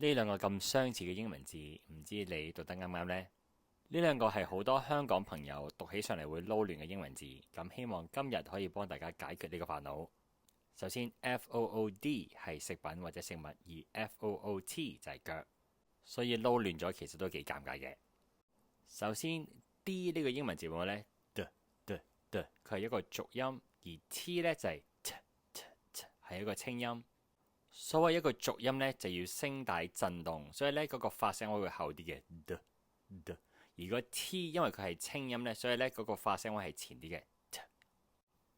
呢兩個咁相似嘅英文字，唔知你讀得啱唔啱呢？呢兩個係好多香港朋友讀起上嚟會撈亂嘅英文字，咁希望今日可以幫大家解決呢個煩惱。首先，food 係食品或者食物，而 foot 就係腳，所以撈亂咗其實都幾尷尬嘅。首先 D 呢個英文字母呢，佢係一個濁音，而 T 呢就係 t，係一個清音。所謂一個濁音呢，就要聲帶震動，所以呢嗰個發聲位會厚啲嘅。如果 T 因為佢係清音呢，所以呢嗰個發聲位係前啲嘅。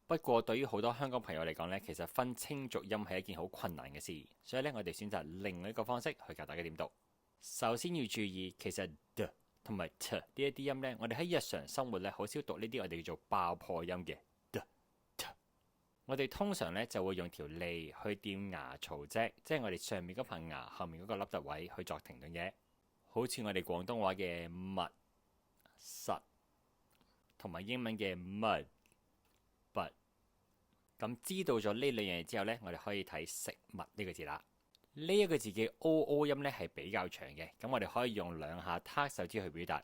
不過對於好多香港朋友嚟講呢，其實分清濁音係一件好困難嘅事，所以呢，我哋選擇另外一個方式去教大家點讀。首先要注意，其實 d 同埋 t 呢一啲音呢，我哋喺日常生活呢好少讀呢啲我哋叫做爆破音嘅 d。我哋通常呢就會用條脷去掂牙槽脊，即係我哋上面嗰棚牙後面嗰個凹凸位去作停頓嘅，好似我哋廣東話嘅密實同埋英文嘅 mud。咁知道咗呢兩樣嘢之後呢，我哋可以睇食物呢個字啦。呢一個字嘅 oo 音呢係比較長嘅，咁我哋可以用兩下撻手指去表達。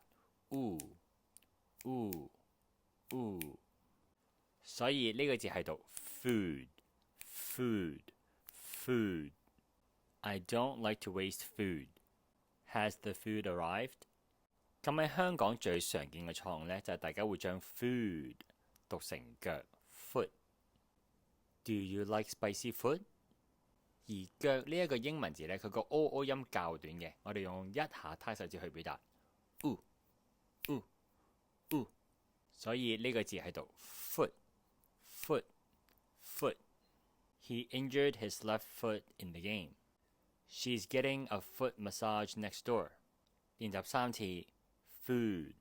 所以呢個字係讀 food。I don't like to waste food. Has the food arrived? 咁喺香港最常見嘅錯誤呢，就係大家會將 food 讀成腳 foot。Do you like spicy food? 而腳呢一個英文字呢，佢個 oo 音較短嘅，我哋用一下撻手指去表達。所以呢個字係讀 foot。He injured his left foot in the game. She's getting a foot massage next door. 練習3次 food。